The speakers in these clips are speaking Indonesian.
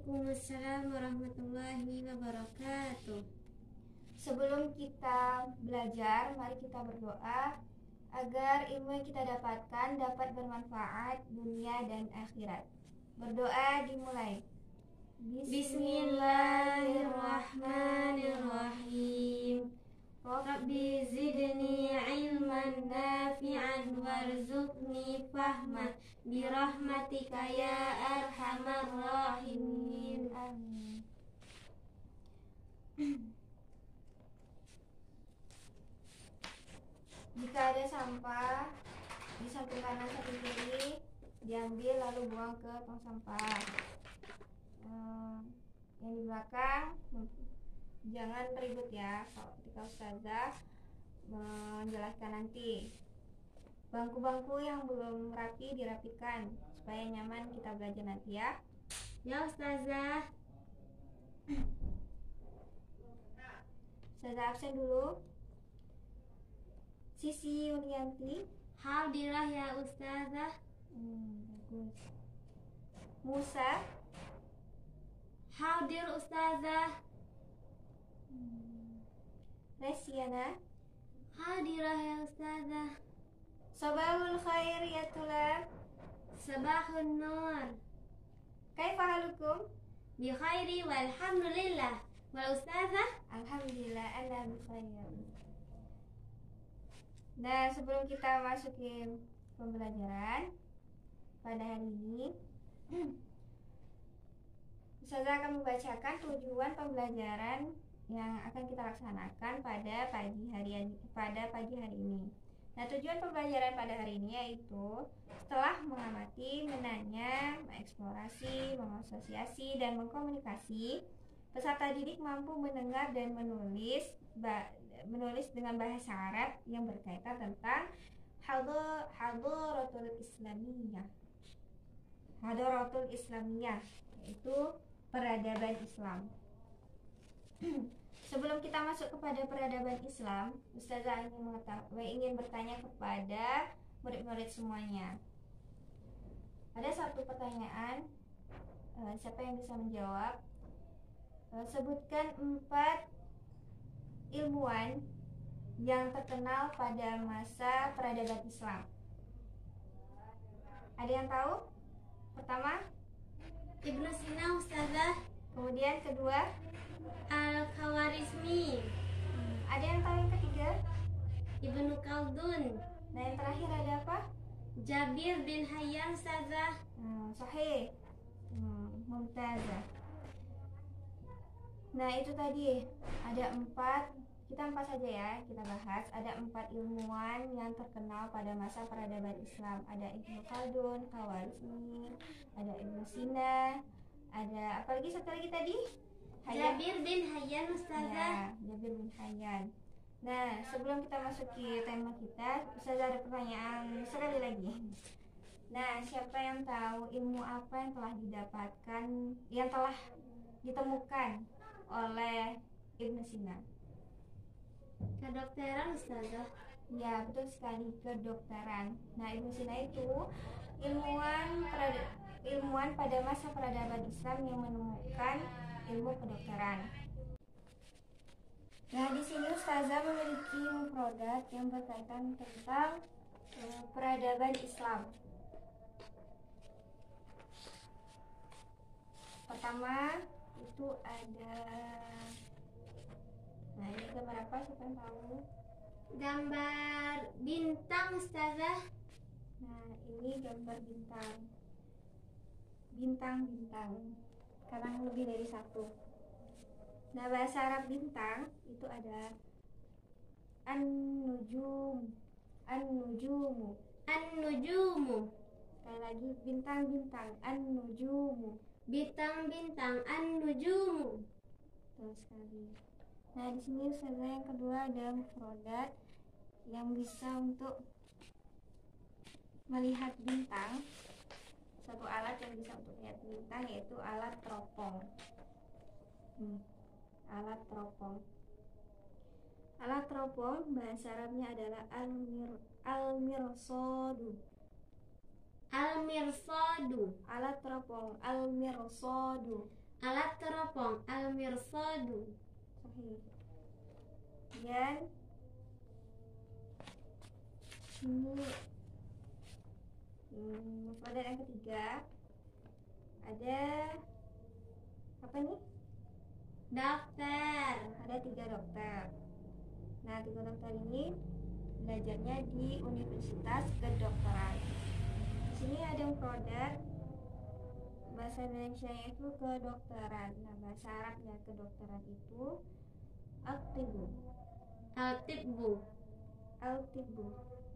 Waalaikumsalam warahmatullahi wabarakatuh. Sebelum kita belajar, mari kita berdoa agar ilmu yang kita dapatkan dapat bermanfaat dunia dan akhirat. Berdoa dimulai. Bismillahirrahmanirrahim. Rabbi zidni ilman nafi'an warzuqni fahman birahmatika ya arhamar rahimin. Amin. Jika ada sampah di samping kanan samping kiri, diambil lalu buang ke tong sampah. Yang di belakang jangan ribut ya kalau ketika ustazah menjelaskan nanti. Bangku-bangku yang belum rapi dirapikan supaya nyaman kita belajar nanti ya. Ya ustazah. Ustazah absen dulu. Sisi Yulianti. Hadirah ya ustazah. Bagus. Musa. Hadir ustazah. Resiana. Hadirah ya ustazah. Sabahul khair ya tulab. Sabahun nur. Kaifa halukum? Bi khairi walhamdulillah. Wal ustazah? Alhamdulillah ana bi khair. Nah, sebelum kita masukin pembelajaran pada hari ini, Ustazah akan membacakan tujuan pembelajaran yang akan kita laksanakan pada pagi hari ini. Nah, tujuan pembelajaran pada hari ini yaitu setelah mengamati, menanya, mengeksplorasi, mengasosiasi, dan mengkomunikasi, peserta didik mampu mendengar dan menulis dengan bahasa Arab yang berkaitan tentang hadaratul Islamiyah, yaitu peradaban Islam. Sebelum kita masuk kepada peradaban Islam, Ustazah ingin bertanya kepada murid-murid semuanya. Ada satu pertanyaan, siapa yang bisa menjawab? Sebutkan 4 ilmuwan yang terkenal pada masa peradaban Islam. Ada yang tahu? Pertama, Ibnu Sina ustazah. Kemudian kedua, Al-Khawarizmi. Ada yang tahu yang ketiga? Ibnu Khaldun. Nah, yang terakhir ada apa? Jabir bin Hayyan ustazah. Sahih. Mumtazah. Nah, itu tadi ada 4. Kita 4 saja ya kita bahas. Ada 4 ilmuwan yang terkenal pada masa peradaban Islam. Ada Ibnu Khaldun, Khawarizmi, ada Ibnu Sina, ada apa lagi satu lagi tadi? Jabir bin Hayyan ustazah. Ya, Jabir bin Hayyan. Nah, sebelum kita masuki tema kita, Ustazah ada pertanyaan sekali lagi. Nah, siapa yang tahu ilmu apa yang telah ditemukan oleh Ibnu Sina? Kedokteran ustazah. Ya, betul sekali, kedokteran. Nah, Ibnu Sina itu ilmuwan pada masa peradaban Islam yang menemukan ilmu kedokteran. Nah, di sini Ustazah memiliki produk yang berkaitan tentang peradaban Islam. Pertama itu ada, nah ini gambar apa, siapa yang tahu? Gambar bintang ustazah. Nah, ini gambar bintang kadang lebih dari satu. Nah, bahasa Arab bintang itu ada an-nujumu. Sekali lagi, bintang-bintang, an-nujumu. Bintang-bintang, an-nujumu. Betul sekali. Nah, di sini Ustazah yang kedua ada produk yang bisa untuk melihat bintang. Satu alat yang bisa untuk melihat bintang yaitu alat teropong. Alat teropong. Alat teropong bahasa Arabnya adalah al-mirsadu. Al-mirsadu. Alat teropong al-mirsadu. Alat teropong. Al-mirsadu. Sahih. Kemudian ini mufradat yang ketiga ada apa nih? Dokter. Ada 3 dokter. Nah, 3 dokter ini belajarnya di Universitas Kedokteran. Di sini ada mufradat bahasa Indonesia itu kedokteran. Nah, bahasa Arabnya kedokteran itu al-tibbu. Al-tibbu. Al-tibbu.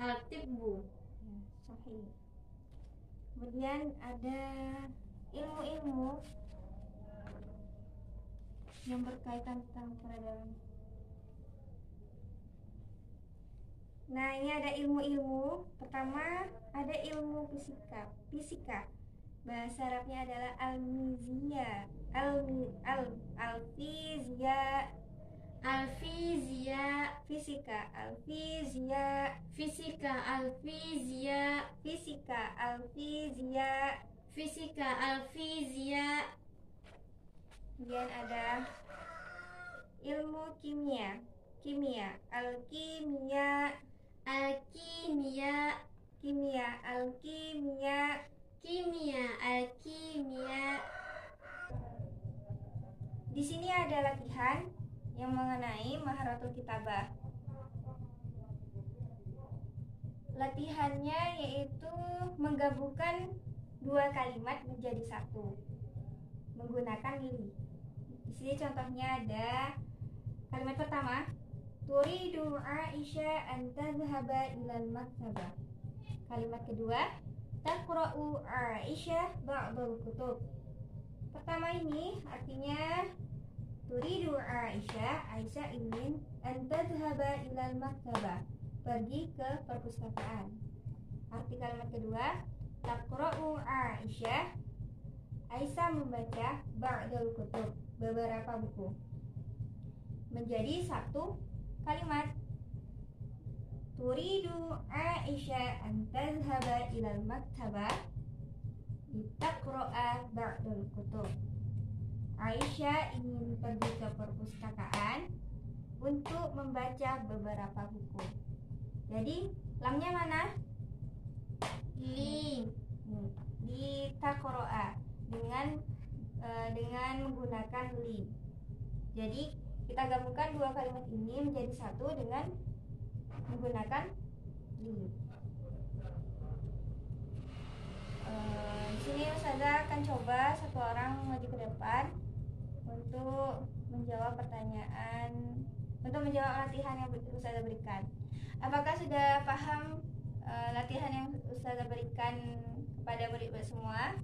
Al-tibbu. Ya, sahih. Kemudian ada ilmu-ilmu yang berkaitan tentang peradaban. Nah, ini ada ilmu-ilmu. Pertama ada ilmu fisika. Bahasa Arabnya adalah al-fizia. Al-fizia. Fisika, al-fizia. Fisika. Al-fizia. Fisika, al-fizia. Fisika. Al-fizia. Kemudian ada ilmu kimia. Al-kimia. Al-kimia. Al-kimia. Kimia. Al-kimia. Di sini ada latihan yang mengenai maharatul kitabah. Latihannya yaitu menggabungkan 2 kalimat menjadi satu menggunakan li. Di sini contohnya ada kalimat pertama, turidu Aisyah an tadhhaba ilal maktabah. Kalimat kedua, taqra'u Aisyah ba'dal kutub. Pertama ini artinya turidu Aisyah ingin an tadhhaba ilal maktabah, pergi ke perpustakaan. Arti kalimat kedua, taqra'u Aisyah membaca ba'dal kutub, beberapa buku. Menjadi satu kalimat. Turidu Aisyah an tadhhaba ilal maktabah litaqra'a ba'dal kutub. Aisyah ingin pergi ke perpustakaan untuk membaca beberapa buku. Jadi lamnya mana? Li. Litaqra'a dengan menggunakan li. Jadi kita gabungkan 2 kalimat ini menjadi satu dengan menggunakan li. Di sini Ustazah akan coba satu orang maju ke depan untuk menjawab latihan yang Ustazah berikan. Apakah sudah paham latihan yang Ustazah berikan kepada murid-murid semua?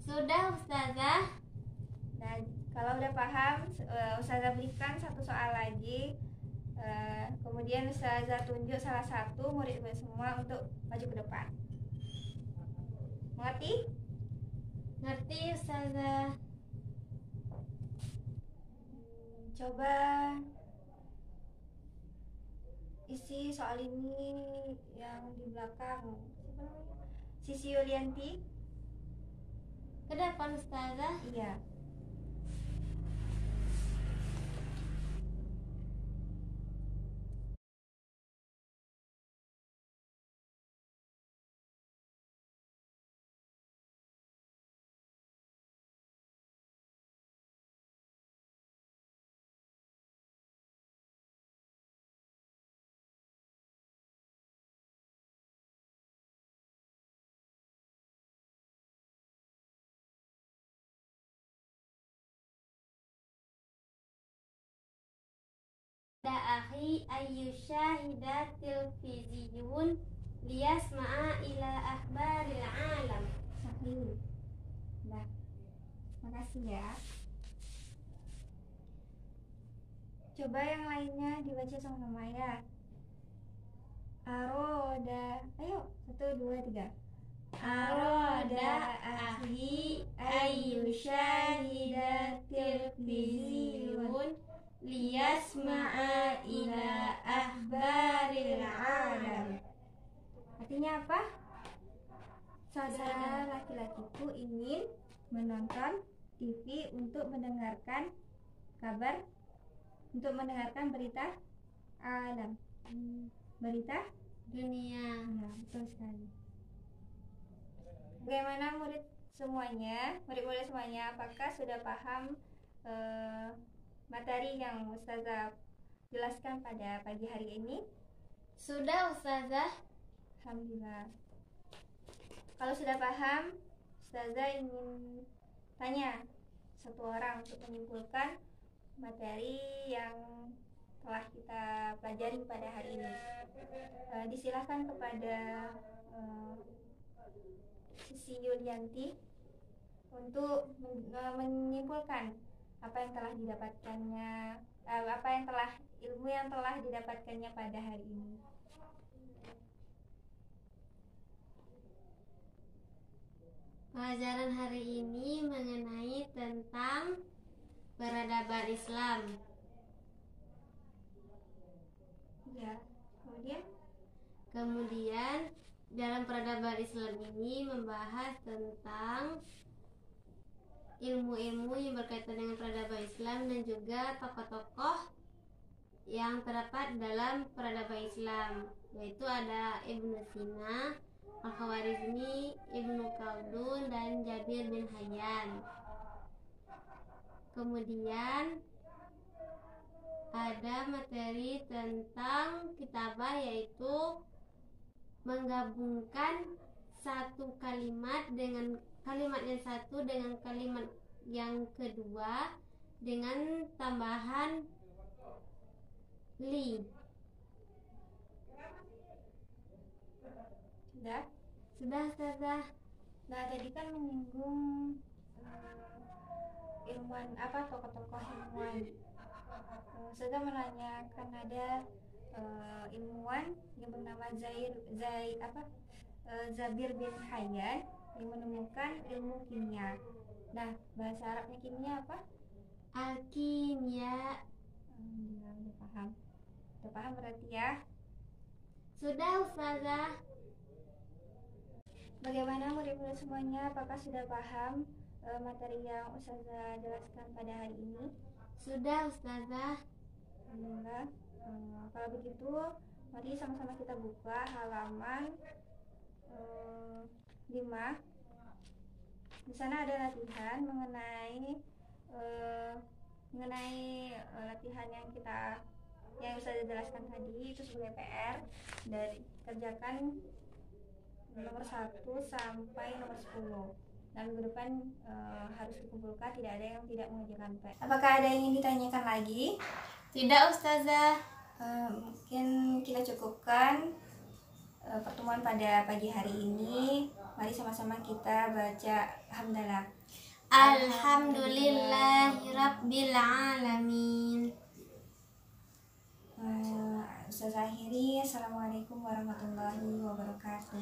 Sudah, Ustazah. Nah, kalau udah paham, Ustazah berikan satu soal lagi. Kemudian Ustazah tunjuk salah satu murid-murid semua untuk maju ke depan. Mengerti? Ngerti, Ustazah. Coba isi soal ini yang di belakang. Siapa namanya? Sisi Yulianti. Ke depan, Ustazah. Iya. Da akhi ayyushahida tilfiziyun liyasma'a ila akhbaril alam. Sahih. Nah, makasih ya. Coba yang lainnya dibaca sama-sama ya. Aroda. Ayo, 1, 2, 3. Aroda akhi ayyushahida tilfiziyun liyasma'a ila akhbaril alam. Artinya apa? Saudara laki-lakiku ingin menonton TV untuk mendengarkan kabar, untuk mendengarkan berita alam, berita dunia. ya, betul sekali. Bagaimana murid semuanya, murid-murid semuanya, apakah sudah paham materi yang Ustazah jelaskan pada pagi hari ini? Sudah Ustazah. Alhamdulillah. Kalau sudah paham, Ustazah ingin tanya satu orang untuk menyimpulkan materi yang telah kita pelajari pada hari ini. Disilahkan kepada Sisi Yulianti untuk menyimpulkan apa yang telah didapatkannya, ilmu yang telah didapatkannya pada hari ini. Pelajaran hari ini mengenai tentang peradaban Islam. Ya, kemudian dalam peradaban Islam ini membahas tentang ilmu-ilmu yang berkaitan dengan peradaban Islam dan juga tokoh-tokoh yang terdapat dalam peradaban Islam, yaitu ada Ibnu Sina, Al-Khawarizmi, Ibnu Khaldun, dan Jabir bin Hayyan. Kemudian ada materi tentang kitabah, yaitu menggabungkan satu kalimat dengan kalimat yang satu dengan kalimat yang kedua dengan tambahan li. Sudah Ustazah. Nah, tadi kan menyinggung ilmuwan, tokoh-tokoh ilmuwan. Ustazah menanyakan ada ilmuwan yang bernama Jabir bin Hayyan yang menemukan ilmu kimia. Nah, bahasa Arabnya kimia apa? Al-kimia. Udah paham. Udah paham berarti ya? Sudah Ustazah. Bagaimana murid-murid semuanya? Apakah sudah paham materi yang Ustazah jelaskan pada hari ini? Sudah Ustazah. Alhamdulillah. Kalau begitu, mari sama-sama kita buka halaman 5. Di sana ada latihan mengenai latihan yang Ustazah jelaskan tadi, itu sebagai PR dari kerjakan nomor 1 sampai nomor 10. Nah, minggu depan harus dikumpulkan, tidak ada yang tidak mengerjakan PR. Apakah ada yang ingin ditanyakan lagi? Tidak Ustazah. Mungkin kita cukupkan pertemuan pada pagi hari ini. Mari sama-sama kita baca hamdalah. Alhamdulillahirabbil alamin. Ustazah akhiri, assalamualaikum warahmatullahi wabarakatuh.